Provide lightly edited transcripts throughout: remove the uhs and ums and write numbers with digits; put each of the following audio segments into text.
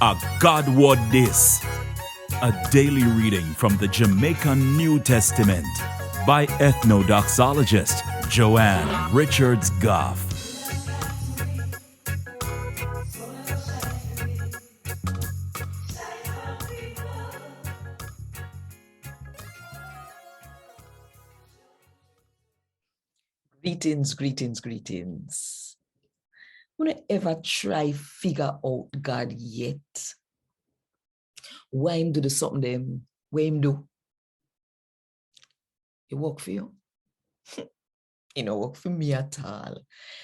A God Word This, a daily reading from the Jamaican New Testament by Ethnodoxologist Joanne Richards Goffe. Greetings. Wanna ever try figure out God yet? Why him do the something them? What him do? It work for you? It don't work for me at all.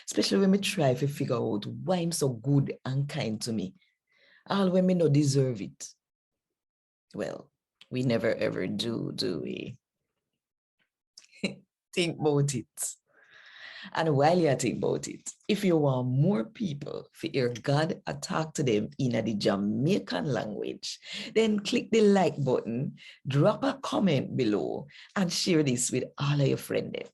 Especially when me try to figure out why him so good and kind to me. All when me not deserve it. Well, we never ever do we? Think about it. And while you think about it, if you want more people to hear God talk to them in the Jamaican language, then click the like button, drop a comment below, and share this with all of your friends.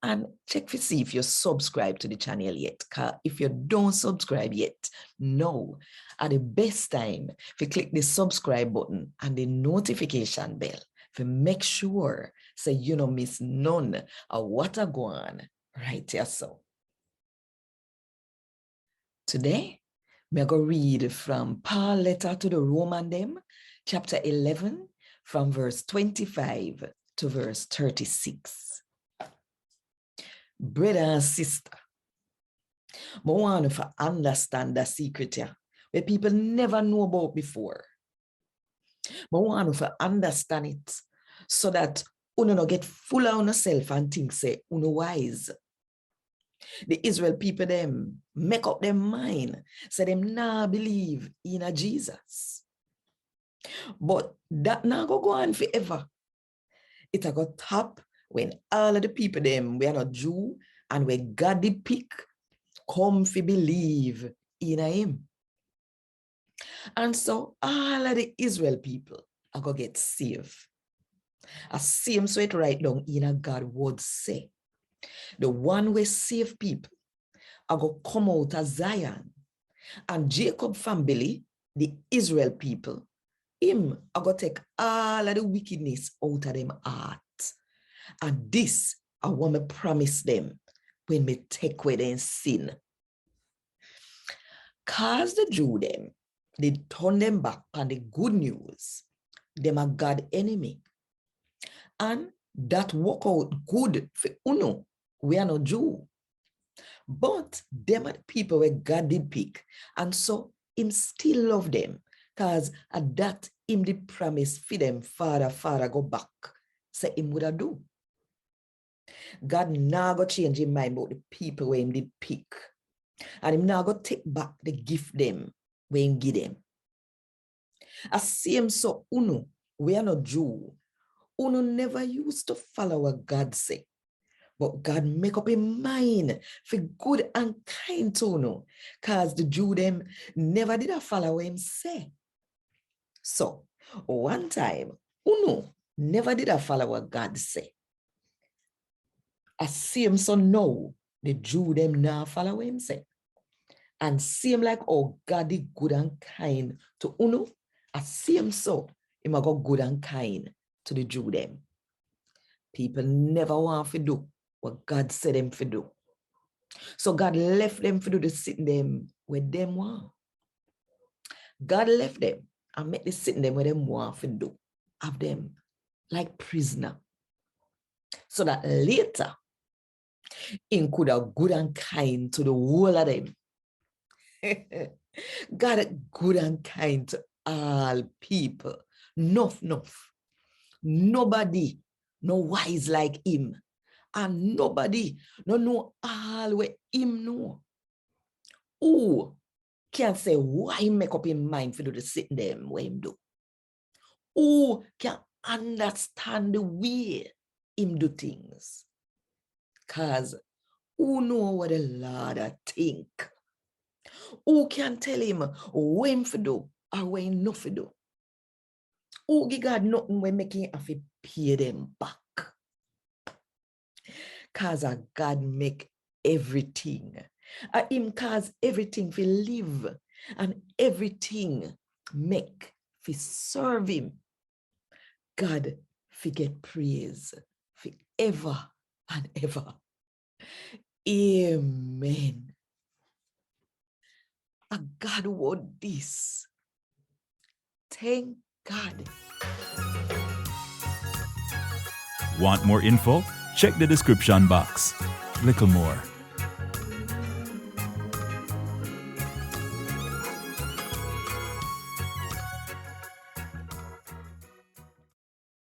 And check to see if you're subscribed to the channel yet. Because if you don't subscribe yet, no. At the best time, if you click the subscribe button and the notification bell, to make sure so you don't miss none of what are going on right here. So today, we're going to read from Paul letter to the Roman them, chapter 11, from verse 25 to verse 36. Brother and sister, I want to understand the secret here, where people never know about before. I want to understand it so that uno no get full of yourself and think say uno wise. The Israel people them make up their mind, say them nah believe in a Jesus. But that now go on forever. It a go top when all of the people them we are not Jew and we God the pick come to believe in him. And so all of the Israel people are going to get saved. As same so it right down in a God word say. The one way save people are going to come out of Zion. And Jacob family, the Israel people, him are going to take all of the wickedness out of them heart. And this I want to promise them when we take away their sin. Cause the Jew them, they turn them back on the good news. Them are God enemy. And that work out good for uno. We are not Jew. But them are the people where God did pick. And so him still love them. Because at that him did promise for them, Father, go back. So him would have do. God now go change his mind about the people where him did pick. And him now go take back the gift them where him give them. As same so uno, we are not Jew. Uno never used to follow what God say. But God make up a mind for good and kind to uno. Because the Jew them never did follow what him say. So one time, uno never did follow what God say. As same so now, the Jew them now follow what him say. And same like oh God is good and kind to uno, as same so him go good and kind to the Jew them. People never want to do what God said them to do. So God left them to do the sitting them where them want. God left them and make the sitting them where them want to do. Have them like prisoner. So that later, he could have good and kind to the whole of them. God good and kind to all people. Enough. Nobody no wise like him. And nobody no know all what him know. Who can say why he make up his mind to do the sitting them what him do? Who can understand the way him do things? Because who know what the Lord think? Who can tell him what him to do or what him not to do? Who give God nothing when making have to pay them back? Because God make everything. Him cause everything to live and everything make fi serve him. God forget praise forever and ever. Amen. A God word this. Thank God. Want more info? Check the description box. Little more.